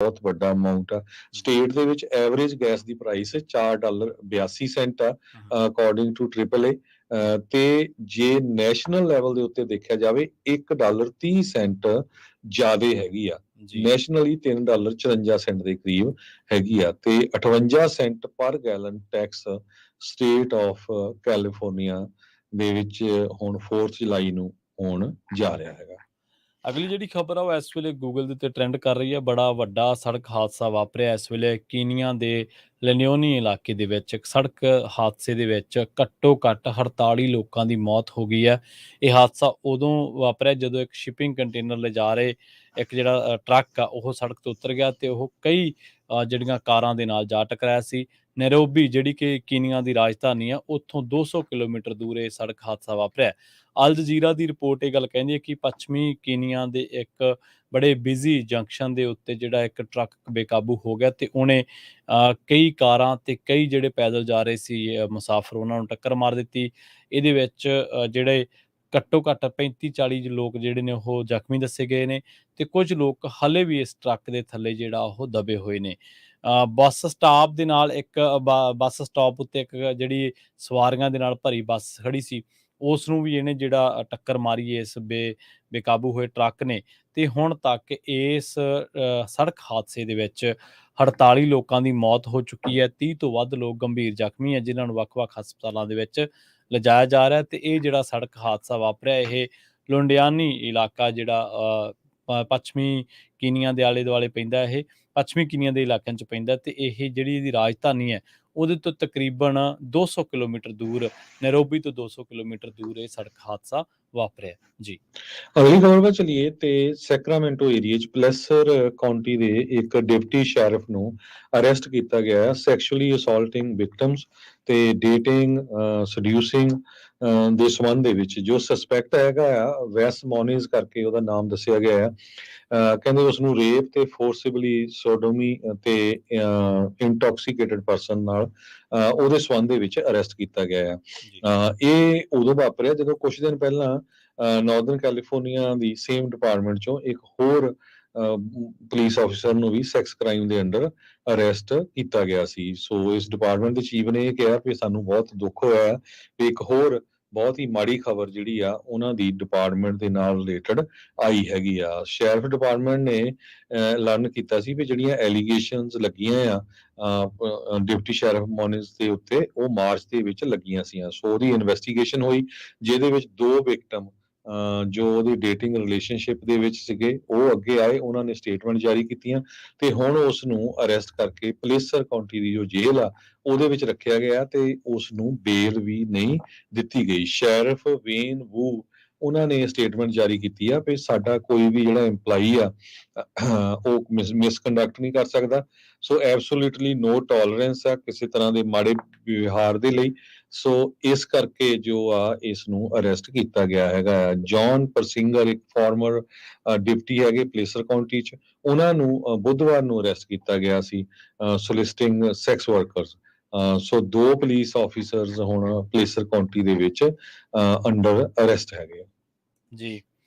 ਬਹੁਤ ਵੱਡਾ ਅਮਾਊਂਟ ਆ। ਸਟੇਟ ਦੇ ਵਿੱਚ ਐਵਰੇਜ ਗੈਸ ਦੀ ਪ੍ਰਾਈਸ $4.82 ਆ ਅਕੋਰਡਿੰਗ ਟੂ AAA। ਤੇ ਜੇ ਨੈਸ਼ਨਲ ਲੈਵਲ ਦੇ ਉੱਤੇ ਦੇਖਿਆ ਜਾਵੇ $1.30 ਜ਼ਿਆਦੇ ਹੈਗੀ ਆ। ਨੈਸ਼ਨਲੀ $3.54 ਦੇ ਕਰੀਬ ਹੈਗੀ ਆ ਤੇ 58 ਸੈਂਟ ਪਰ gallon tax state of California ਦੇ ਵਿੱਚ ਹੁਣ 4 ਜੁਲਾਈ ਨੂੰ ਹੋਣ ਜਾ ਰਿਹਾ ਹੈਗਾ। ਅਗਲੀ ਜਿਹੜੀ ਖਬਰ ਆ ਉਹ ਇਸ ਵੇਲੇ ਗੂਗਲ ਦੇ ਉੱਤੇ ਟ੍ਰੈਂਡ ਕਰ ਰਹੀ ਹੈ। ਬੜਾ ਵੱਡਾ ਸੜਕ ਹਾਦਸਾ ਵਾਪਰਿਆ ਇਸ ਵੇਲੇ ਕੀਨੀਆ ਦੇ ਲੈਨਿਓਨੀ ਇਲਾਕੇ ਦੇ ਵਿੱਚ। ਇੱਕ ਸੜਕ ਹਾਦਸੇ ਦੇ ਵਿੱਚ ਘੱਟੋ ਘੱਟ 48 ਲੋਕਾਂ ਦੀ ਮੌਤ ਹੋ ਗਈ ਹੈ। ਇਹ ਹਾਦਸਾ ਉਦੋਂ ਵਾਪਰਿਆ ਜਦੋਂ ਇੱਕ ਸ਼ਿਪਿੰਗ ਕੰਟੇਨਰ ਲਿਜਾ ਰਹੇ ਇੱਕ ਜਿਹੜਾ ਟਰੱਕ ਆ ਉਹ ਸੜਕ ਤੋਂ ਉਤਰ ਗਿਆ ਤੇ ਉਹ ਕਈ ਜਿਹੜੀਆਂ ਕਾਰਾਂ ਦੇ ਨਾਲ ਜਾ ਟਕਰਾਇਆ ਸੀ। ਨੈਰੋਬੀ ਜਿਹੜੀ ਕਿ ਕੀਨੀਆ ਦੀ ਰਾਜਧਾਨੀ ਆ ਉੱਥੋਂ 200 ਕਿਲੋਮੀਟਰ ਦੂਰ ਇਹ ਸੜਕ ਹਾਦਸਾ ਵਾਪਰਿਆ। ਅਲ ਜਜ਼ੀਰਾ ਦੀ ਰਿਪੋਰਟ ਇਹ ਗੱਲ ਕਹਿੰਦੀ ਹੈ ਕਿ ਪੱਛਮੀ ਕੀਨੀਆ ਦੇ ਇੱਕ ਬੜੇ ਬਿਜ਼ੀ ਜੰਕਸ਼ਨ ਦੇ ਉੱਤੇ ਜਿਹੜਾ ਇੱਕ ਟਰੱਕ ਬੇਕਾਬੂ ਹੋ ਗਿਆ ਤੇ ਉਹਨੇ ਕਈ ਕਾਰਾਂ ਤੇ ਕਈ ਜਿਹੜੇ ਪੈਦਲ ਜਾ ਰਹੇ ਸੀ ਮੁਸਾਫਰ ਉਹਨਾਂ ਨੂੰ ਟੱਕਰ ਮਾਰ ਦਿੱਤੀ। ਇਹਦੇ ਵਿੱਚ ਜਿਹੜੇ ਘੱਟੋ ਘੱਟ 35-40 ਲੋਕ ਜਿਹੜੇ ਨੇ ਉਹ ਜ਼ਖਮੀ ਦੱਸੇ ਗਏ ਨੇ ਤੇ ਕੁਝ ਲੋਕ ਹਲੇ ਵੀ ਇਸ ਟਰੱਕ ਦੇ ਥੱਲੇ ਜਿਹੜਾ ਉਹ ਦਬੇ ਹੋਏ ਨੇ। ਬੱਸ ਸਟਾਪ ਦੇ ਨਾਲ ਇੱਕ ਬੱਸ ਸਟਾਪ ਉੱਤੇ ਇੱਕ ਜਿਹੜੀ ਸਵਾਰੀਆਂ ਦੇ ਨਾਲ ਭਰੀ ਬੱਸ ਖੜੀ ਸੀ ਉਸ ਨੂੰ ਵੀ ਇਹਨੇ ਜਿਹੜਾ ਟੱਕਰ ਮਾਰੀ ਇਸ ਬੇਕਾਬੂ ਹੋਏ ਟਰੱਕ ਨੇ। ਤੇ ਹੁਣ ਤੱਕ ਇਸ ਸੜਕ ਹਾਦਸੇ ਦੇ ਵਿੱਚ 48 ਲੋਕਾਂ ਦੀ ਮੌਤ ਹੋ ਚੁੱਕੀ ਹੈ। 30 ਤੋਂ ਵੱਧ ਲੋਕ ਗੰਭੀਰ ਜ਼ਖਮੀ ਹੈ ਜਿਨ੍ਹਾਂ ਨੂੰ ਵੱਖ-ਵੱਖ ਹਸਪਤਾਲਾਂ ਦੇ ਵਿੱਚ ਲਿਜਾਇਆ ਜਾ ਰਿਹਾ। ਤੇ ਇਹ ਜਿਹੜਾ ਸੜਕ ਹਾਦਸਾ ਵਾਪਰਿਆ ਇਹ ਲੁੰਡਿਆਨੀ ਇਲਾਕਾ ਜਿਹੜਾ ਪੱਛਮੀ ਕੀਨੀਆ ਦੇ ਆਲੇ ਦੁਆਲੇ ਪੈਂਦਾ, ਇਹ ਪੱਛਮੀ ਕੀਨੀਆ ਦੇ ਇਲਾਕਿਆਂ 'ਚ ਪੈਂਦਾ ਤੇ ਇਹ ਜਿਹੜੀ ਇਹਦੀ ਰਾਜਧਾਨੀ ਹੈ ਉਹਦੇ ਤੋਂ ਤਕਰੀਬਨ 200 ਕਿਲੋਮੀਟਰ ਦੂਰ, ਨੈਰੋਬੀ ਤੋਂ 200 ਕਿਲੋਮੀਟਰ ਦੂਰ ਇਹ ਸੜਕ ਹਾਦਸਾ ਵਾਪਰਿਆ ਜੀ। ਅਗਲੀ ਖਬਰ ਵੱਲ ਚਲੀਏ ਤੇ ਸੈਕਰਾਮੈਂਟੋ ਏਰੀਆ 'ਚ ਪਲੇਸਰ ਕਾਉਂਟੀ ਦੇ ਇੱਕ ਡਿਪਟੀ ਸ਼ੈਰਿਫ ਨੂੰ ਅਰੈਸਟ ਕੀਤਾ ਗਿਆ ਹੈ ਸੈਕਸ਼ੂਅਲੀ ਅਸੌਲਟਿੰਗ ਵਿਕਟਮਸ ਤੇ ਡੇਟਿੰਗ ਸਡਿਊਸਿੰਗ ਦੇ ਸੰਬੰਧ ਦੇ ਵਿੱਚ। ਜੋ ਸਸਪੈਕਟ ਹੈਗਾ ਆ ਵੈਸ ਮੋਨਿਸ ਕਰਕੇ ਉਹਦਾ ਨਾਮ ਦੱਸਿਆ ਗਿਆ ਆ। ਕਹਿੰਦੇ ਉਸ ਨੂੰ ਰੇਪ ਤੇ ਫੋਰਸਿਬਲੀ ਸੋਡੋਮੀ ਤੇ ਇੰਟੌਕਸੀਕੇਟਡ ਪਰਸਨ ਨਾਲ ਉਹਦੇ ਸੰਬੰਧ ਦੇ ਵਿੱਚ ਅਰੈਸਟ ਕੀਤਾ ਗਿਆ ਆ। ਇਹ ਉਦੋਂ ਵਾਪਰਿਆ ਜਦੋਂ ਕੁਝ ਦਿਨ ਪਹਿਲਾਂ ਨਾਰਦਰਨ ਕੈਲੀਫੋਰਨੀਆ ਦੀ ਸੇਮ ਡਿਪਾਰਟਮੈਂਟ ਚੋਂ ਇੱਕ ਹੋਰ ਪੁਲਿਸ ਆਫਿਸਰ ਨੂੰ ਵੀ ਸੈਕਸ ਕ੍ਰਾਈਮ ਦੇ ਅੰਡਰ ਅਰੈਸਟ ਕੀਤਾ ਗਿਆ ਸੀ। ਸੋ ਇਸ ਡਿਪਾਰਟਮੈਂਟ ਦੇ ਚੀਫ ਨੇ ਇਹ ਕਿਹਾ ਕਿ ਸਾਨੂੰ ਬਹੁਤ ਦੁੱਖ ਹੋਇਆ ਕਿ ਇੱਕ ਹੋਰ ਬਹੁਤ ਹੀ ਮਾੜੀ ਖਬਰ ਜਿਹੜੀ ਆ ਉਹਨਾਂ ਦੀ ਡਿਪਾਰਟਮੈਂਟ ਦੇ ਨਾਲ ਰਿਲੇਟਡ ਆਈ ਹੈਗੀ ਆ। ਸ਼ੈਰਿਫ ਡਿਪਾਰਟਮੈਂਟ ਨੇ ਐਲਾਨ ਕੀਤਾ ਸੀ ਵੀ ਜਿਹੜੀਆਂ ਐਲੀਗੇਸ਼ਨਸ ਲੱਗੀਆਂ ਆ ਡਿਪਟੀ ਸ਼ੈਰਿਫ ਮੋਨਿਸ ਦੇ ਉੱਤੇ ਉਹ ਮਾਰਚ ਦੇ ਵਿੱਚ ਲੱਗੀਆਂ ਸੀ। ਸੋ ਉਹਦੀ ਇਨਵੈਸਟੀਗੇਸ਼ਨ ਹੋਈ ਜਿਹਦੇ ਵਿੱਚ 2 ਵਿਕਟਮ ਜੋ ਉਹਦੀ ਡੇਟਿੰਗ ਰਿਲੇਸ਼ਨਸ਼ਿਪ ਦੇ ਵਿੱਚ ਸੀਗੇ ਉਹ ਅੱਗੇ ਆਏ, ਉਹਨਾਂ ਨੇ ਸਟੇਟਮੈਂਟ ਜਾਰੀ ਕੀਤੀਆਂ ਤੇ ਹੁਣ ਉਸ ਨੂੰ ਅਰੈਸਟ ਕਰਕੇ ਪਲੇਸਰ ਕਾਉਂਟੀ ਦੀ ਜੋ ਜੇਲ੍ਹ ਆ ਉਹਦੇ ਵਿੱਚ ਰੱਖਿਆ ਗਿਆ ਤੇ ਉਸ ਨੂੰ ਬੇਲ ਵੀ ਨਹੀਂ ਦਿੱਤੀ ਗਈ। ਸ਼ੈਰਿਫ ਵੇਨ ਵੂ ਉਹਨਾਂ ਨੇ ਸਟੇਟਮੈਂਟ ਜਾਰੀ ਕੀਤੀ ਆ ਵੀ ਸਾਡਾ ਕੋਈ ਵੀ ਜਿਹੜਾ EMPLOYEE ਆ ਉਹ ਮਿਸਕੰਡਕਟ ਨਹੀਂ ਕਰ ਸਕਦਾ। ਸੋ ਐਬਸੋਲੂਟਲੀ ਨੋ ਟੋਲਰੈਂਸ ਆ ਕਿਸੇ ਤਰ੍ਹਾਂ ਦੇ ਮਾੜੇ ਵਿਵਹਾਰ ਦੇ ਲਈ। ਸੋ ਇਸ ਕਰਕੇ ਜੋ ਆ ਇਸ ਨੂੰ ਅਰੈਸਟ ਕੀਤਾ ਗਿਆ ਹੈਗਾ ਆ। ਜੌਨ ਪਰਸਿੰਗਰ ਇੱਕ ਫਾਰਮਰ ਡਿਪਟੀ ਹੈਗੇ ਪਲੇਸਰ ਕਾਉਂਟੀ 'ਚ, ਉਹਨਾਂ ਨੂੰ ਬੁੱਧਵਾਰ ਨੂੰ ਅਰੈਸਟ ਕੀਤਾ ਗਿਆ ਸੀ ਸੋਲਿਸਟਿੰਗ ਸੈਕਸ ਵਰਕਰਸ। ਸੋ 2 ਪੁਲਿਸ ਆਫੀਸਰਸ ਹੁਣ ਪਲੇਸਰ ਕਾਉਂਟੀ ਦੇ ਵਿੱਚ ਅੰਡਰ ਅਰੈਸਟ ਹੈਗੇ ਜੀ।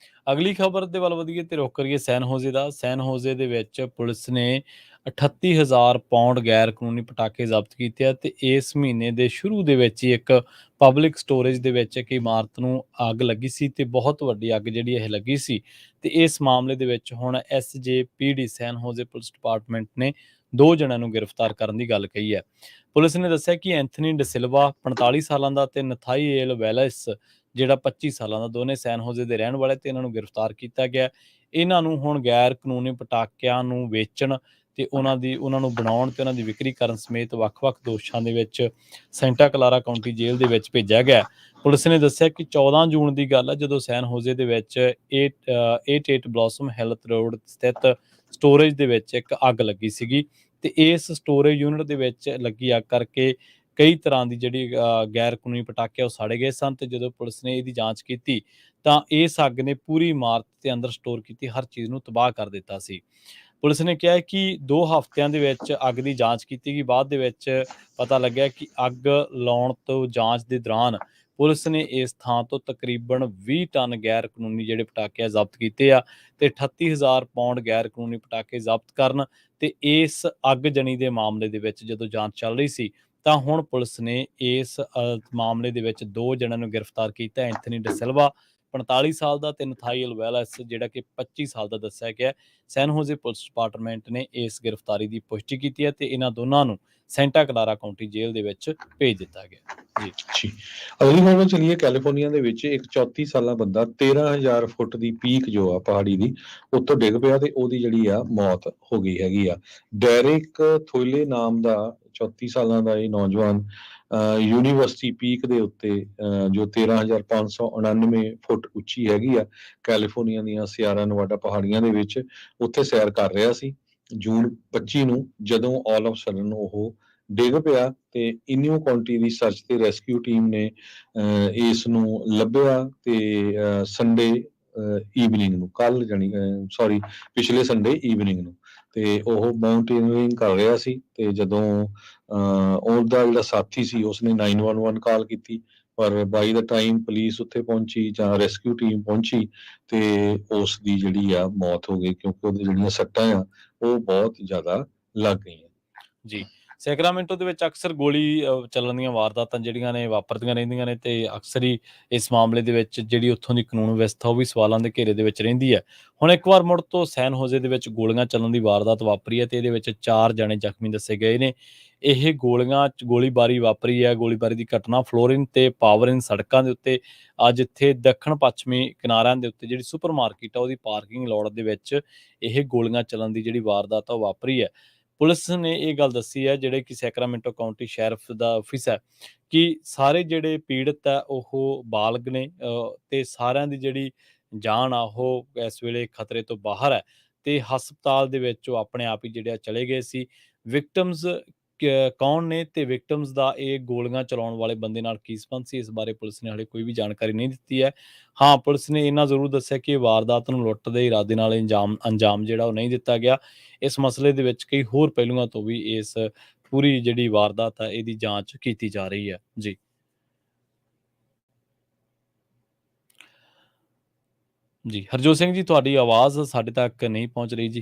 ਅਗਲੀ ਖਬਰ ਦੇ ਵੱਲ ਵਧੀਏ ਤੇ ਰੁਕ ਕਰੀਏ ਸੈਨ ਹੋਜ਼ੇ ਦਾ। ਸੈਨ ਹੋਜ਼ੇ ਦੇ ਵਿੱਚ ਪੁਲਿਸ ਨੇ 38,000 ਪਾਉਂਡ ਗੈਰ ਕਾਨੂੰਨੀ ਪਟਾਕੇ ਜ਼ਬਤ ਕੀਤੇ ਆ ਤੇ ਇਸ ਮਹੀਨੇ ਦੇ ਸ਼ੁਰੂ ਦੇ ਵਿੱਚ ਹੀ ਇੱਕ ਪਬਲਿਕ ਸਟੋਰੇਜ ਦੇ ਵਿੱਚ ਇੱਕ ਇਮਾਰਤ ਨੂੰ ਅੱਗ ਲੱਗੀ ਸੀ ਤੇ ਬਹੁਤ ਵੱਡੀ ਅੱਗ ਜਿਹੜੀ ਇਹ ਲੱਗੀ ਸੀ। ਤੇ ਇਸ ਮਾਮਲੇ ਦੇ ਵਿੱਚ ਹੁਣ SJPD ਸੈਨ ਹੋਜ਼ੇ ਪੁਲਿਸ ਡਿਪਾਰਟਮੈਂਟ ਨੇ 2 ਜਣਿਆਂ ਨੂੰ ਗ੍ਰਿਫਤਾਰ ਕਰਨ ਦੀ ਗੱਲ ਕਹੀ ਹੈ। ਪੁਲਿਸ ਨੇ ਦੱਸਿਆ ਕਿ ਐਂਥਨੀ ਡਿਸਿਲਵਾ 45 ਸਾਲਾਂ ਦਾ ਤੇ ਨਥਾਈਏਲ ਵੈਲਸ ਜਿਹੜਾ 25 ਸਾਲਾਂ ਦਾ, ਦੋਨੇ ਸੈਨ ਹੋਜ਼ੇ ਦੇ ਰਹਿਣ ਵਾਲੇ ਤੇ ਇਹਨਾਂ ਨੂੰ ਗ੍ਰਿਫਤਾਰ ਕੀਤਾ ਗਿਆ। ਇਹਨਾਂ ਨੂੰ ਹੁਣ ਗੈਰ ਕਾਨੂੰਨੀ ਪਟਾਕਿਆਂ ਨੂੰ ਵੇਚਣ ਤੇ ਉਹਨਾਂ ਨੂੰ ਬਣਾਉਣ ਤੇ ਉਹਨਾਂ ਦੀ ਵਿਕਰੀ ਕਰਨ ਸਮੇਤ ਵੱਖ-ਵੱਖ ਦੋਸ਼ਾਂ ਦੇ ਵਿੱਚ ਸੈਂਟਾ ਕਲਾਰਾ ਕਾਉਂਟੀ ਜੇਲ੍ਹ ਦੇ ਵਿੱਚ ਭੇਜਿਆ ਗਿਆ। ਪੁਲਿਸ ਨੇ ਦੱਸਿਆ ਕਿ 14 ਜੂਨ ਦੀ ਗੱਲ ਹੈ ਜਦੋਂ ਸੈਨ ਹੋਜ਼ੇ ਦੇ ਵਿੱਚ 88 ਬਲੌਸਮ ਹੈਲਥ ਰੋਡ ਸਥਿਤ ਸਟੋਰੇਜ ਦੇ ਵਿੱਚ ਇੱਕ ਅੱਗ ਲੱਗੀ ਸੀਗੀ ਤੇ ਇਸ ਸਟੋਰੇਜ ਯੂਨਿਟ ਦੇ ਵਿੱਚ ਲੱਗੀ ਅੱਗ ਕਰਕੇ ਕਈ ਤਰ੍ਹਾਂ ਦੀ ਜਿਹੜੀ ਗੈਰ ਕਾਨੂੰਨੀ ਪਟਾਕੇ ਉਹ ਸਾੜੇ ਗਏ ਸਨ। ਤੇ ਜਦੋਂ ਪੁਲਿਸ ਨੇ ਇਹਦੀ ਜਾਂਚ ਕੀਤੀ ਤਾਂ ਇਸ ਅੱਗ ਨੇ ਪੂਰੀ ਇਮਾਰਤ ਦੇ ਅੰਦਰ ਸਟੋਰ ਕੀਤੀ ਹਰ ਚੀਜ਼ ਨੂੰ ਤਬਾਹ ਕਰ ਦਿੱਤਾ ਸੀ। ਪੁਲਿਸ ਨੇ ਕਿਹਾ ਕਿ 2 ਹਫ਼ਤਿਆਂ ਦੇ ਵਿੱਚ ਅੱਗ ਦੀ ਜਾਂਚ ਕੀਤੀ ਗਈ। ਬਾਅਦ ਦੇ ਵਿੱਚ ਪਤਾ ਲੱਗਿਆ ਕਿ ਅੱਗ ਲਾਉਣ ਤੋਂ ਜਾਂਚ ਦੇ ਦੌਰਾਨ ਪੁਲਿਸ ਨੇ ਇਸ ਥਾਂ ਤੋਂ ਤਕਰੀਬਨ 20 ਟਨ ਗੈਰ ਕਾਨੂੰਨੀ ਜਿਹੜੇ ਪਟਾਕੇ ਜ਼ਬਤ ਕੀਤੇ ਆ ਤੇ 38,000 ਪਾਉਂਡ ਗੈਰ ਕਾਨੂੰਨੀ ਪਟਾਕੇ ਜ਼ਬਤ ਕਰਨ ਤੇ ਇਸ ਅੱਗਜਣੀ ਦੇ ਮਾਮਲੇ ਦੇ ਵਿੱਚ ਜਦੋਂ ਜਾਂਚ ਚੱਲ ਰਹੀ ਸੀ ਤਾਂ ਹੁਣ ਪੁਲਿਸ ਨੇ ਇਸ ਮਾਮਲੇ ਦੇ ਵਿੱਚ 2 ਜਣਿਆਂ ਨੂੰ ਗ੍ਰਿਫਤਾਰ ਕੀਤਾ। ਐਂਥਨੀ ਡਿਸਿਲਵਾ 45 ਸਾਲ ਦਾ ਤੇ ਨਥਾਈਲ ਵੈਲਸ ਜਿਹੜਾ ਕਿ 25 ਸਾਲ ਦਾ ਦੱਸਿਆ ਗਿਆ। ਸੈਨ ਹੋਜ਼ੇ ਪੁਲਿਸ ਡਿਪਾਰਟਮੈਂਟ ਨੇ ਇਸ ਗ੍ਰਿਫਤਾਰੀ ਦੀ ਪੁਸ਼ਟੀ ਕੀਤੀ ਹੈ ਤੇ ਇਹਨਾਂ ਦੋਨਾਂ ਨੂੰ ਸੈਂਟਾ ਕਲਾਰਾ ਕਾਉਂਟੀ ਜੇਲ੍ਹ ਦੇ ਵਿੱਚ ਭੇਜ ਦਿੱਤਾ ਗਿਆ। ਜੀ ਜੀ ਅਗਲੀ ਖਬਰ ਚਲੀਏ। ਕੈਲੀਫੋਰਨੀਆ ਦੇ ਵਿੱਚ ਇੱਕ 34 ਸਾਲਾ ਬੰਦਾ 13,000 ਫੁੱਟ ਦੀ ਪੀਕ ਜੋ ਆ ਪਹਾੜੀ ਦੀ ਉੱਤੋਂ ਡਿੱਗ ਪਿਆ ਤੇ ਉਹਦੀ ਜਿਹੜੀ ਆ ਮੌਤ ਹੋ ਗਈ ਹੈਗੀ ਆ। ਡੈਰਿਕ ਥੋਇਲੇ ਨਾਮ ਦਾ 34 ਸਾਲਾਂ ਦਾ ਇਹ ਨੌਜਵਾਨ ਯੂਨੀਵਰਸਿਟੀ ਪੀਕ ਦੇ ਉੱਤੇ ਜੋ 13,599 ਫੁੱਟ ਉੱਚੀ ਹੈਗੀ ਆ ਕੈਲੀਫੋਰਨੀਆ ਦੀਆਂ ਸਿਆਰਾ ਨਵਾਡਾ ਪਹਾੜੀਆਂ ਦੇ ਵਿੱਚ ਉੱਥੇ ਸੈਰ ਕਰ ਰਿਹਾ ਸੀ ਜੂਨ 25 ਨੂੰ, ਜਦੋਂ ਆਲ ਆਫ ਸਡਨ ਉਹ ਡਿੱਗ ਪਿਆ ਤੇ ਇਨਿਓ ਕਾਉਂਟੀ ਦੀ ਸਰਚ ਤੇ ਰੈਸਕਿਊ ਟੀਮ ਨੇ ਇਸ ਨੂੰ ਲੱਭਿਆ ਤੇ ਸੰਡੇ ਈਵਨਿੰਗ ਨੂੰ ਪਿਛਲੇ ਸੰਡੇ ਈਵਨਿੰਗ ਨੂੰ ਤੇ ਉਹ ਮਾਊਂਟੇਨਰਿੰਗ ਕਰ ਰਿਹਾ ਸੀ ਤੇ ਜਦੋਂ ਉਹਦਾ ਜਿਹੜਾ ਸਾਥੀ ਸੀ ਉਸਨੇ 911 ਕਾਲ ਕੀਤੀ, ਪਰ ਬਾਈ ਦਾ ਟਾਈਮ ਪੁਲਿਸ ਉੱਥੇ ਪਹੁੰਚੀ ਜਾਂ ਰੈਸਕਿਊ ਟੀਮ ਪਹੁੰਚੀ ਤੇ ਉਸ ਦੀ ਜਿਹੜੀ ਆ ਮੌਤ ਹੋ ਗਈ ਕਿਉਂਕਿ ਉਹਦੀ ਜਿਹੜੀਆਂ ਸੱਟਾਂ ਆ ਉਹ ਬਹੁਤ ਜ਼ਿਆਦਾ ਲੱਗ ਗਈਆਂ। ਜੀ ਸੈਕਰਾਮੈਂਟੋ ਦੇ ਵਿੱਚ ਅਕਸਰ ਗੋਲੀ ਚੱਲਣ ਦੀਆਂ ਵਾਰਦਾਤਾਂ ਜਿਹੜੀਆਂ ਨੇ ਵਾਪਰਦੀਆਂ ਰਹਿੰਦੀਆਂ ਨੇ ਤੇ ਅਕਸਰ ਹੀ ਇਸ ਮਾਮਲੇ ਦੇ ਵਿੱਚ ਜਿਹੜੀ ਉੱਥੋਂ ਦੀ ਕਾਨੂੰਨ ਵਿਵਸਥਾ ਉਹ ਵੀ ਸਵਾਲਾਂ ਦੇ ਘੇਰੇ ਦੇ ਵਿੱਚ ਰਹਿੰਦੀ ਹੈ। ਹੁਣ ਇੱਕ ਵਾਰ ਮੁੜ ਤੋਂ ਸੈਨ ਹੋਜ਼ੇ ਦੇ ਵਿੱਚ ਗੋਲੀਆਂ ਚੱਲਣ ਦੀ ਵਾਰਦਾਤ ਵਾਪਰੀ ਹੈ ਤੇ ਇਹਦੇ ਵਿੱਚ 4 ਜਣੇ ਜ਼ਖਮੀ ਦੱਸੇ ਗਏ ਨੇ। ਇਹ ਗੋਲੀਬਾਰੀ ਵਾਪਰੀ ਹੈ। ਗੋਲੀਬਾਰੀ ਦੀ ਘਟਨਾ ਫਲੋਰਿਨ ਤੇ ਪਾਵਰਿਨ ਸੜਕਾਂ ਦੇ ਉੱਤੇ ਅੱਜ ਇੱਥੇ ਦੱਖਣ ਪੱਛਮੀ ਕਿਨਾਰਿਆਂ ਦੇ ਉੱਤੇ ਜਿਹੜੀ ਸੁਪਰ ਮਾਰਕੀਟ ਆ ਉਹਦੀ ਪਾਰਕਿੰਗ ਲੋਟ ਦੇ ਵਿੱਚ ਇਹ ਗੋਲੀਆਂ ਚੱਲਣ ਦੀ ਜਿਹੜੀ ਵਾਰਦਾਤ ਆ ਉਹ ਵਾਪਰੀ ਹੈ। ਪੁਲਿਸ ਨੇ ਇਹ ਗੱਲ ਦੱਸੀ ਹੈ, ਜਿਹੜੇ ਕਿ ਸੈਕਰਾਮੈਂਟੋ ਕਾਉਂਟੀ ਸ਼ੈਰਿਫ ਦਾ ਆਫਿਸ ਹੈ, ਕਿ ਸਾਰੇ ਜਿਹੜੇ ਪੀੜਤ ਹੈ ਉਹ ਬਾਲਗ ਨੇ ਤੇ ਸਾਰਿਆਂ ਦੀ ਜਿਹੜੀ ਜਾਨ ਆ ਉਹ ਇਸ ਵੇਲੇ ਖਤਰੇ ਤੋਂ ਬਾਹਰ ਹੈ ਤੇ ਹਸਪਤਾਲ ਦੇ ਵਿੱਚ ਉਹ ਆਪਣੇ ਆਪ ਹੀ ਜਿਹੜੇ ਚਲੇ ਗਏ ਸੀ। ਵਿਕਟਮਸ ਕੌਣ ਨੇ ਤੇ ਵਿਕਟਮਸ ਦਾ ਇਹ ਗੋਲੀਆਂ ਚਲਾਉਣ ਵਾਲੇ ਬੰਦੇ ਨਾਲ ਕੀ ਸੰਬੰਧ ਸੀ, ਇਸ ਬਾਰੇ ਪੁਲਿਸ ਨੇ ਹਾਲੇ ਕੋਈ ਵੀ ਜਾਣਕਾਰੀ ਨਹੀਂ ਦਿੱਤੀ ਹੈ। ਹਾਂ, ਪੁਲਿਸ ਨੇ ਇਹਨਾਂ ਜ਼ਰੂਰ ਦੱਸਿਆ ਕਿ ਵਾਰਦਾਤ ਨੂੰ ਲੁੱਟ ਦੇ ਇਰਾਦੇ ਨਾਲ ਅੰਜਾਮ ਜਿਹੜਾ ਉਹ ਨਹੀਂ ਦਿੱਤਾ ਗਿਆ। ਇਸ ਮਸਲੇ ਦੇ ਵਿੱਚ ਕਈ ਹੋਰ ਪਹਿਲੂਆਂ ਤੋਂ ਵੀ ਇਸ ਪੂਰੀ ਜਿਹੜੀ ਵਾਰਦਾਤ ਹੈ ਇਹਦੀ ਜਾਂਚ ਕੀਤੀ ਜਾ ਰਹੀ ਹੈ। ਜੀ ਜੀ ਹਰਜੋਤ ਸਿੰਘ ਜੀ, ਤੁਹਾਡੀ ਆਵਾਜ਼ ਸਾਡੇ ਤੱਕ ਨਹੀਂ ਪਹੁੰਚ ਰਹੀ ਜੀ।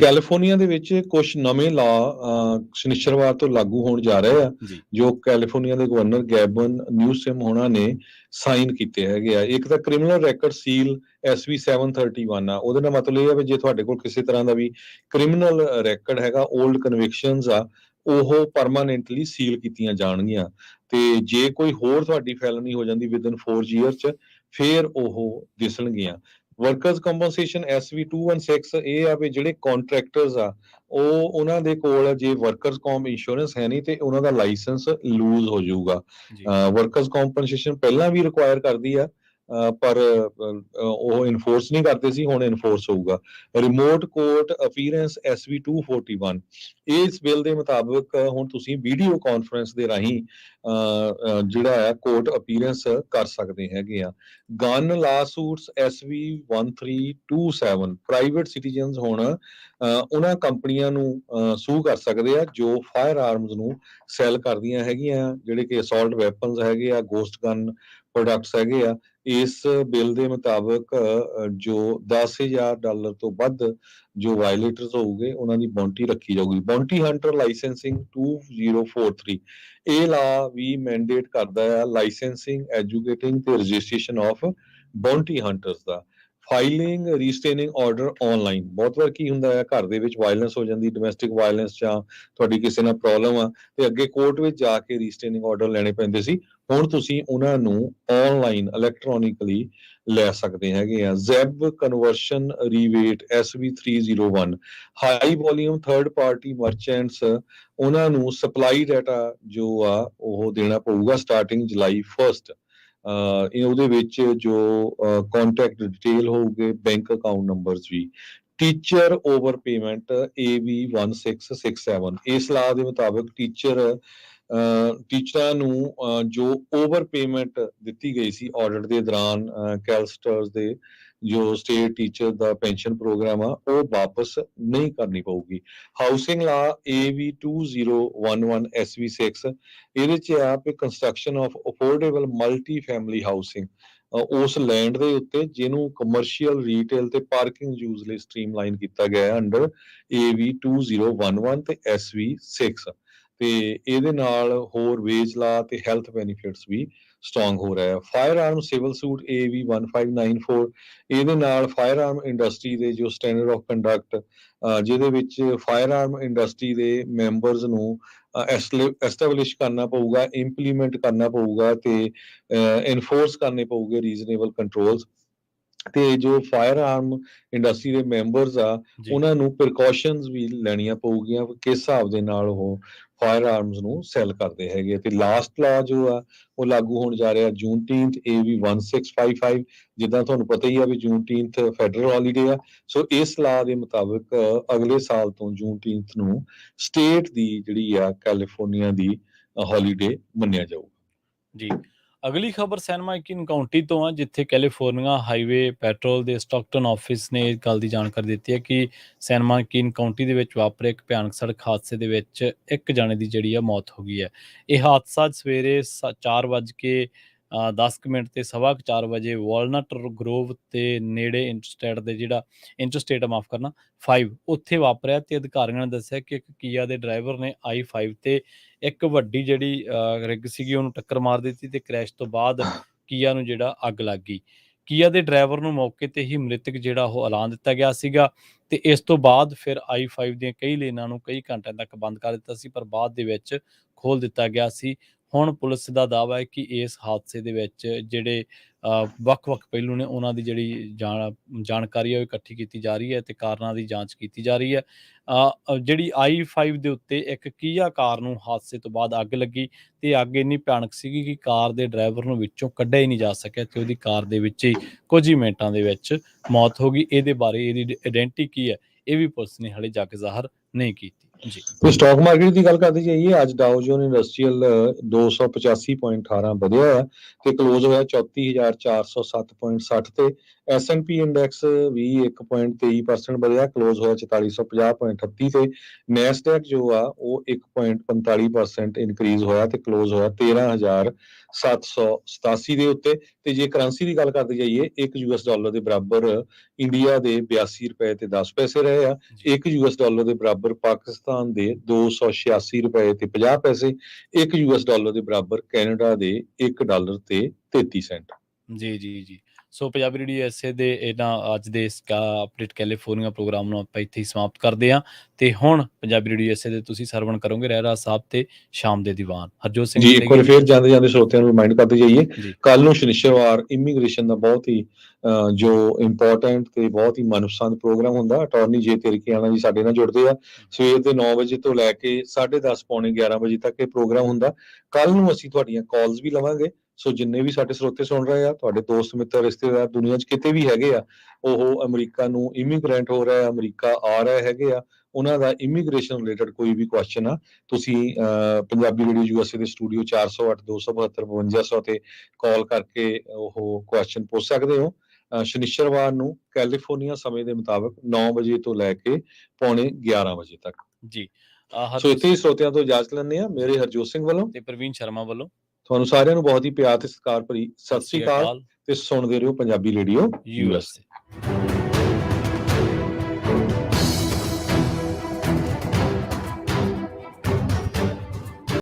ਕੈਲੀਫੋਰਨੀਆ ਦੇ ਵਿੱਚ ਕੁਝ ਨਵੇਂ ਲਾਅ ਸ਼ਨੀਚਰਵਾਰ ਤੋਂ ਲਾਗੂ ਹੋਣ ਜਾ ਰਹੇ ਆ ਜੋ ਕੈਲੀਫੋਰਨੀਆ ਦੇ ਗਵਰਨਰ ਗੈਬਨ ਨਿਊਸਮ ਹੋਣਾ ਨੇ ਸਾਈਨ ਕੀਤੇ ਹੈਗੇ ਆ। ਇੱਕ ਤਾਂ ਕ੍ਰਿਮੀਨਲ ਰੈਕਡ ਸੀਲ SV 731 ਆ। ਉਹਦੇ ਨਾਲ ਮਤਲਬ ਇਹ ਆ ਵੀ ਜੇ ਤੁਹਾਡੇ ਕੋਲ ਕਿਸੇ ਤਰ੍ਹਾਂ ਦਾ ਵੀ ਕ੍ਰਿਮੀਨਲ ਰੈਕਡ ਹੈਗਾ, ਓਲਡ ਕਨਵਿਕਸ਼ਨਸ ਆ, ਉਹ ਪਰਮਾਨੈਂਟਲੀ ਸੀਲ ਕੀਤੀਆਂ ਜਾਣਗੀਆਂ ਤੇ ਜੇ ਕੋਈ ਹੋਰ ਤੁਹਾਡੀ ਫੈਲਨੀ ਹੋ ਜਾਂਦੀ ਵਿਦਨ 4 years ਚ ਫੇਰ ਉਹ ਦਿਸਣਗੀਆਂ। ਵਰਕਰਸ ਕੰਪਨਸੇਸ਼ਨ SV 216 ਇਹ ਆ ਵੀ ਜਿਹੜੇ ਕੰਟਰੈਕਟਰਸ ਆ ਉਹਨਾਂ ਦੇ ਕੋਲ ਜੇ ਵਰਕਰਸ ਕੰਪ ਇੰਸ਼ੋਰੈਂਸ ਹੈ ਨਹੀਂ ਤੇ ਉਹਨਾਂ ਦਾ ਲਾਇਸੈਂਸ ਲੂਜ਼ ਹੋ ਜਾਊਗਾ। ਵਰਕਰਸ ਕੰਪਨਸੇਸ਼ਨ ਪਹਿਲਾਂ ਵੀ ਰਿਕੁਆਇਰ ਕਰਦੀ ਆ ਪਰ ਉਹ ਇਨਫੋਰਸ ਨਹੀਂ ਕਰਦੇ ਸੀ, ਹੁਣ ਇਨਫੋਰਸ ਹੋਊਗਾ। ਰਿਮੋਟ ਕੋਰਟ ਅਪੀਅਰੈਂਸ SV 241 ਇਸ ਬਿੱਲ ਦੇ ਮੁਤਾਬਕ ਹੁਣ ਤੁਸੀਂ ਵੀਡੀਓ ਕਾਨਫਰੰਸ ਦੇ ਰਾਹੀਂ ਜਿਹੜਾ ਹੈ ਕੋਰਟ ਅਪੀਅਰੈਂਸ ਕਰ ਸਕਦੇ ਹੈਗੇ ਆ। ਗਨ ਲਾਸੂਟਸ SV 1327 ਪ੍ਰਾਈਵੇਟ ਸਿਟੀਜ਼ਨਸ ਹੁਣ ਉਹਨਾਂ ਕੰਪਨੀਆਂ ਨੂੰ ਸੂ ਕਰ ਸਕਦੇ ਆ ਜੋ ਫਾਇਰ ਆਰਮਸ ਨੂੰ ਸੈਲ ਕਰਦੀਆਂ ਹੈਗੀਆਂ, ਜਿਹੜੇ ਕਿ ਅਸੌਲਟ ਵੈਪਨਸ ਹੈਗੇ ਆ, ਗੋਸਟ ਗਨ ਪ੍ਰੋਡਕਟਸ ਹੈਗੇ ਆ। ਇਸ ਬਿੱਲ ਦੇ ਮੁਤਾਬਕ ਜੋ $10,000 ਤੋਂ ਵੱਧ ਜੋ ਵਾਇਲੇਟਰਸ ਹੋਊਗੇ ਉਹਨਾਂ ਦੀ ਬਾਉਂਟੀ ਰੱਖੀ ਜਾਊਗੀ। ਬਾਉਂਟੀ ਹੰਟਰ ਲਾਇਸੈਂਸਿੰਗ 2043 ਇਹ ਲਾ ਵੀ ਮੈਂਡੇਟ ਕਰਦਾ ਆ ਲਾਇਸੈਂਸਿੰਗ, ਐਜੂਕੇਟਿੰਗ ਤੇ ਰਜਿਸਟ੍ਰੇਸ਼ਨ ਆਫ ਬਾਉਂਟੀ ਹੰਟਰਸ ਦਾ। Filing restraining order online. ਬਹੁਤ ਵਾਰ ਕੀ ਹੁੰਦਾ ਹੈ, ਘਰ ਦੇ ਵਿੱਚ ਵਾਇਲੈਂਸ ਹੋ ਜਾਂਦੀ, ਡੋਮੈਸਟਿਕ ਵਾਇਲੈਂਸ ਜਾਂ ਤੁਹਾਡੀ ਕਿਸੇ ਨਾਲ ਪ੍ਰੋਬਲਮ ਆ ਤੇ ਅੱਗੇ ਕੋਰਟ ਵਿੱਚ ਜਾ ਕੇ ਰੀਸਟੇਨਿੰਗ ਆਰਡਰ ਲੈਣੇ ਪੈਂਦੇ ਸੀ। ਹੁਣ ਤੁਸੀਂ ਉਹਨਾਂ ਨੂੰ ਆਨਲਾਈਨ ਇਲੈਕਟ੍ਰੋਨਿਕਲੀ ਲੈ ਸਕਦੇ ਹੈਗੇ ਆ। ਜ਼ੈਬ ਕਨਵਰਸ਼ਨ ਰੀਵੇਟ SV 301 high volume third party merchants ਉਹਨਾਂ ਨੂੰ ਸਪਲਾਈ ਡਾਟਾ ਜੋ ਆ ਉਹ ਦੇਣਾ ਪਊਗਾ ਸਟਾਰਟਿੰਗ ਜੁਲਾਈ 1 ਉਹਦੇ ਵਿੱਚ ਜੋ ਕੰਟੈਕਟ ਡਿਟੇਲ ਹੋਊਗੇ, ਬੈਂਕ ਅਕਾਊਂਟ ਨੰਬਰਸ ਵੀ। ਟੀਚਰ ਓਵਰ ਪੇਮੈਂਟ AB 1667 ਇਸ ਲਾਅ ਦੇ ਮੁਤਾਬਕ ਟੀਚਰਾਂ ਨੂੰ ਜੋ ਓਵਰ ਪੇਮੈਂਟ ਦਿੱਤੀ ਗਈ ਸੀ ਆਡਿਟ ਦੇ ਦੌਰਾਨ ਕੈਲਸਟਰਸ ਦੇ ਜੋ ਸਟੇਟ ਟੀਚਰ ਦਾ ਪੈਨਸ਼ਨ ਪ੍ਰੋਗਰਾਮ ਆ ਉਹ ਵਾਪਸ ਨਹੀਂ ਕਰਨੀ ਪਊਗੀ। ਹਾਊਸਿੰਗ ਲਾ AB 2011 SV 6 ਇਹਦੇ ਚ ਆ ਕਿ construction of affordable multi family housing ਉਸ ਲੈਂਡ ਦੇ ਉੱਤੇ ਜਿਹਨੂੰ ਕਮਰਸ਼ੀਅਲ ਰੀਟੇਲ ਤੇ ਪਾਰਕਿੰਗ ਯੂਜ਼ ਲਈ ਸਟ੍ਰੀਮਲਾਈਨ ਕੀਤਾ ਗਿਆ ਹੈ ਅੰਡਰ AV 2011 ਤੇ SV 6 ਤੇ ਇਹਦੇ ਨਾਲ ਹੋਰ ਵੇਜ ਲਾ ਤੇ ਹੈਲਥ ਬੈਨੀਫਿਟਸ ਵੀ ਸਟਰੋਂਗ ਹੋ ਰਿਹਾ ਹੈ। ਫਾਇਰ ਆਰਮ ਸਿਵਲ ਸੂਟ AV 1594 ਇਹਦੇ ਨਾਲ ਫਾਇਰ ਆਰਮ ਇੰਡਸਟਰੀ ਦੇ ਜੋ ਸਟੈਂਡਰਡ ਆਫ ਕੰਡਕਟ ਜਿਹਦੇ ਵਿੱਚ ਫਾਇਰ ਆਰਮ ਇੰਡਸਟਰੀ ਦੇ ਮੈਂਬਰਸ ਨੂੰ ਐਸਟੈਬਲਿਸ਼ ਕਰਨਾ ਪਊਗਾ, ਇੰਪਲੀਮੈਂਟ ਕਰਨਾ ਪਊਗਾ ਤੇ ਇਨਫੋਰਸ ਕਰਨੇ ਪਊਗੇ ਰੀਜ਼ਨੇਬਲ ਕੰਟਰੋਲਸ ਤੇ ਜੋ ਫਾਇਰ ਆਰਮ ਇੰਡਸਟਰੀ ਦੇ ਮੈਂਬਰਸ ਆ ਜੀ ਉਹਨਾਂ ਨੂੰ ਪ੍ਰੀਕਾਸ਼ਨਸ ਵੀ ਲੈਣੀਆਂ ਪਊਗੀਆਂ ਕਿਸ ਹਿਸਾਬ ਦੇ ਨਾਲ ਉਹ ਫਾਇਰ ਆਰਮਸ ਨੂੰ ਸੈਲ ਕਰਦੇ ਹੈਗੇ ਤੇ ਲਾਸਟ ਲਾ ਜੋ ਆ ਉਹ ਲਾਗੂ ਹੋਣ ਜਾ ਰਿਹਾ ਜੂਨਟੀਨਥ AV 1655 ਜਿੱਦਾਂ ਤੁਹਾਨੂੰ ਪਤਾ ਹੀ ਆ ਵੀ ਜੂਨਟੀਨਥ ਫੈਡਰਲ ਹੌਲੀਡੇ ਆ ਸੋ ਇਸ ਲਾ ਦੇ ਮੁਤਾਬਕ ਅਗਲੇ ਸਾਲ ਤੋਂ ਜੂਨਟੀਨਥ ਨੂੰ ਸਟੇਟ ਦੀ ਜਿਹੜੀ ਆ ਕੈਲੀਫੋਰਨੀਆ ਦੀ ਹੌਲੀਡੇ ਮੰਨਿਆ ਜਾਊਗਾ। ਜੀ ਅਗਲੀ ਖਬਰ ਸੈਨ ਮਾਈਕਿਨ ਕਾਉਂਟੀ ਤੋਂ ਆ ਜਿੱਥੇ ਕੈਲੀਫੋਰਨੀਆ ਹਾਈਵੇ ਪੈਟਰੋਲ ਦੇ ਸਟਾਕਟਨ ਆਫਿਸ ਨੇ ਇਸ ਗੱਲ ਦੀ ਜਾਣਕਾਰੀ ਦਿੱਤੀ ਹੈ ਕਿ ਸੈਨ ਮਾਈਕਿਨ ਕਾਉਂਟੀ ਦੇ ਵਿੱਚ ਵਾਪਰੇ ਇੱਕ ਭਿਆਨਕ ਸੜਕ ਹਾਦਸੇ ਦੇ ਵਿੱਚ ਇੱਕ ਜਾਣੇ ਦੀ ਜਿਹੜੀ ਆ ਮੌਤ ਹੋ ਗਈ ਹੈ। ਇਹ ਹਾਦਸਾ ਸਵੇਰੇ 4:10 ਤੇ 4:15 ਵਜੇ ਵਾਲਨਟ ਗਰੋਵ ਤੇ ਨੇੜੇ ਇੰਟਰਸਟੇਟ ਮਾਫ ਕਰਨਾ 5 ਉੱਥੇ ਵਾਪਰਿਆ ਤੇ ਅਧਿਕਾਰੀਆਂ ਨੇ ਦੱਸਿਆ ਕਿ ਇੱਕ ਕੀਆ ਦੇ ਡਰਾਈਵਰ ਨੇ I-5 ਤੇ ਇੱਕ ਵੱਡੀ ਜਿਹੜੀ ਰਿਗ ਸੀਗੀ ਉਹਨੂੰ ਟੱਕਰ ਮਾਰ ਦਿੱਤੀ ਤੇ ਕ੍ਰੈਸ਼ ਤੋਂ ਬਾਅਦ ਕੀਆ ਨੂੰ ਜਿਹੜਾ ਅੱਗ ਲੱਗ ਗਈ। ਕੀਆ ਦੇ ਡਰਾਈਵਰ ਨੂੰ ਮੌਕੇ ਤੇ ਹੀ ਮ੍ਰਿਤਕ ਜਿਹੜਾ ਉਹ ਐਲਾਨ ਦਿੱਤਾ ਗਿਆ ਸੀਗਾ ਤੇ ਇਸ ਤੋਂ ਬਾਅਦ ਫਿਰ I-5 ਦੀਆਂ ਕਈ ਲੇਨਾਂ ਨੂੰ ਕਈ ਘੰਟਿਆਂ ਤੱਕ ਬੰਦ ਕਰ ਦਿੱਤਾ ਸੀ ਪਰ ਬਾਅਦ ਦੇ ਵਿੱਚ ਖੋਲ੍ਹ ਦਿੱਤਾ ਗਿਆ ਸੀ। ਹੁਣ ਪੁਲਿਸ ਦਾ ਦਾਅਵਾ ਹੈ ਕਿ ਇਸ ਹਾਦਸੇ ਦੇ ਵਿੱਚ ਜਿਹੜੇ ਵੱਖ-ਵੱਖ ਪਹਿਲੂ ਨੇ ਉਹਨਾਂ ਦੀ ਜਿਹੜੀ ਜਾਣਕਾਰੀ ਹੈ ਉਹ ਇਕੱਠੀ ਕੀਤੀ ਜਾ ਰਹੀ ਹੈ ਤੇ ਕਾਰਨਾਂ ਦੀ ਜਾਂਚ ਕੀਤੀ ਜਾ ਰਹੀ ਹੈ। ਜਿਹੜੀ I-5 ਦੇ ਉੱਤੇ ਇੱਕ ਕੀਆ ਕਾਰ ਨੂੰ ਹਾਦਸੇ ਤੋਂ ਬਾਅਦ ਅੱਗ ਲੱਗੀ ਤੇ ਅੱਗ ਇੰਨੀ ਭਿਆਨਕ ਸੀਗੀ ਕਿ ਕਾਰ ਦੇ ਡਰਾਈਵਰ ਨੂੰ ਵਿੱਚੋਂ ਕੱਢਿਆ ਹੀ ਨਹੀਂ ਜਾ ਸਕਿਆ ਤੇ ਉਹਦੀ ਕਾਰ ਦੇ ਵਿੱਚ ਹੀ ਕੁਝ ਹੀ ਮਿੰਟਾਂ ਦੇ ਵਿੱਚ ਮੌਤ ਹੋ ਗਈ। ਇਹਦੇ ਬਾਰੇ ਇਹਦੀ ਆਇਡੈਂਟੀ ਕੀ ਹੈ ਇਹ ਵੀ ਪੁਲਿਸ ਨੇ ਹਾਲੇ ਜੱਗ ਜ਼ਾਹਰ ਨਹੀਂ ਕੀਤੀ। ਜੀ ਤੇ ਸਟਾਕ ਮਾਰਕੀਟ ਦੀ ਗੱਲ ਕਰਦੇ ਜਾਈਏ ਅੱਜ ਡਾਓ ਜੋਨ ਇੰਡਸਟਰੀਅਲ 285.18 ਵਧਿਆ ਹੈ ਤੇ ਕਲੋਜ਼ ਹੋਇਆ 34,407.60 ਤੇ S&P ਇੰਡੈਕਸ ਵੀ 1.23% ਵਧਿਆ ਕਲੋਜ਼ ਹੋਇਆ 4450.38 ਤੇ ਨੈਸਡੈਕ ਜੋ ਆ ਉਹ 1.45% ਇਨਕਰੀਜ਼ ਹੋਇਆ ਤੇ ਕਲੋਜ਼ ਹੋਇਆ 13,787 ਦੇ ਉੱਤੇ ਤੇ ਜੇ ਕਰੰਸੀ ਦੀ ਗੱਲ ਕਰਦੇ ਜਾਈਏ $1 ਦੇ ਬਰਾਬਰ ਇੰਡੀਆ ਦੇ 82 ਰੁਪਏ ਤੇ 10 ਪੈਸੇ ਰਹੇ ਆ $1 ਦੇ ਬਰਾਬਰ ਪਾਕਿਸਤਾਨ ਦੇ 286 ਰੁਪਏ ਤੇ 50 ਪੈਸੇ $1 ਦੇ ਬਰਾਬਰ ਕੈਨੇਡਾ ਦੇ $1 ਤੇ 33 ਸੈਂਟ। ਜੀ ਸੋ ਪੰਜਾਬੀ ਰੇਡੀਓ ਐਸੇ ਦੇ ਇਹਨਾਂ ਅੱਜ ਦੇ ਇਸ ਅਪਡੇਟ ਕੈਲੀਫੋਰਨੀਆ ਪ੍ਰੋਗਰਾਮ ਨੂੰ ਆਪਾਂ ਇੱਥੇ ਹੀ ਸਮਾਪਤ ਕਰਦੇ ਹਾਂ ਤੇ ਹੁਣ ਪੰਜਾਬੀ ਰੇਡੀਓ ਐਸੇ ਦੇ ਤੁਸੀਂ ਸਰਵਣ ਕਰੋਗੇ ਰਹਿਰਾ ਸਾਹਿਬ ਤੇ ਸ਼ਾਮ ਦੇ ਦੀਵਾਨ ਹਰਜੋਤ ਸਿੰਘ ਜੀ। ਇੱਕ ਵਾਰ ਫੇਰ ਜਾਂਦੇ ਸਰੋਤਿਆਂ ਨੂੰ ਰਿਮਾਈਂਡ ਕਰਦੇ ਜਾਈਏ ਕੱਲ ਨੂੰ ਸ਼ਨੀਚਰਵਾਰ ਇਮੀਗ੍ਰੇਸ਼ਨ ਦਾ ਬਹੁਤ ਹੀ ਜੋ ਇੰਪੋਰਟੈਂਟ ਤੇ ਬਹੁਤ ਹੀ ਮਨਪਸੰਦ ਪ੍ਰੋਗਰਾਮ ਹੁੰਦਾ ਅਟਾਰਨੀ ਜੇ ਤਿਰਕੀਆਣਾ ਜੀ ਸਾਡੇ ਨਾਲ ਜੁੜਦੇ ਆ ਸਵੇਰ ਦੇ 9 ਵਜੇ ਤੋਂ ਲੈ ਕੇ 10:30 ਪੌਣੇ 11 ਵਜੇ ਤੱਕ ਇਹ ਪ੍ਰੋਗਰਾਮ ਹੁੰਦਾ। ਕੱਲ ਨੂੰ ਅਸੀਂ ਤੁਹਾਡੀਆਂ ਕਾਲਸ ਵੀ ਲਵਾਂਗੇ ਸੋ ਜਿੰਨੇ ਵੀ ਸਾਡੇ ਸਰੋਤੇ ਸੁਣ ਰਹੇ ਆ ਤੁਹਾਡੇ ਦੋਸਤ ਮਿੱਤਰ ਰਿਸ਼ਤੇਦਾਰ ਦੁਨੀਆ 'ਚ ਕਿਤੇ ਵੀ ਹੈਗੇ ਆ ਉਹ ਅਮਰੀਕਾ ਨੂੰ ਇਮੀਗ੍ਰੈਂਟ ਹੋ ਰਿਹਾ ਅਮਰੀਕਾ ਆ ਰਹੇ ਹੈਗੇ ਆ ਉਹਨਾਂ ਦਾ ਇਮੀਗ੍ਰੇਸ਼ਨ ਰਿਲੇਟਡ ਕੋਈ ਵੀ ਕੁਐਸਚਨ ਆ ਤੁਸੀਂ ਪੰਜਾਬੀ ਰੇਡੀਓ USA ਦੇ ਸਟੂਡੀਓ 408-272-5200 ਤੇ ਕਾਲ ਕਰਕੇ ਉਹ ਕੁਐਸਚਨ ਪੁੱਛ ਸਕਦੇ ਹੋ। ਸ਼ਨੀਚਰਵਾਰ ਨੂੰ ਕੈਲੀਫੋਰਨੀਆ ਸਮੇਂ ਦੇ ਮੁਤਾਬਕ 9 ਵਜੇ ਤੋਂ ਲੈ ਕੇ ਪੌਣੇ 11 ਵਜੇ ਤੱਕ ਜੀ। ਸੋ ਇੱਥੇ ਹੀ ਸਰੋਤਿਆਂ ਤੋਂ ਇਜਾਜ਼ਤ ਲੈਂਦੇ ਆ ਮੇਰੇ ਹਰਜੋਤ ਸਿੰਘ ਵੱਲੋਂ ਤੇ ਪ੍ਰਵੀਨ ਸ਼ਰਮਾ ਵੱਲੋਂ ਤੁਹਾਨੂੰ ਸਾਰਿਆਂ ਨੂੰ ਬਹੁਤ ਹੀ ਪਿਆਰ ਤੇ ਸਤਿਕਾਰ ਭਰੀ ਸਤਿ ਸ੍ਰੀ ਅਕਾਲ ਤੇ ਸੁਣਦੇ ਰਹੋ ਪੰਜਾਬੀ ਰੇਡੀਓ USA।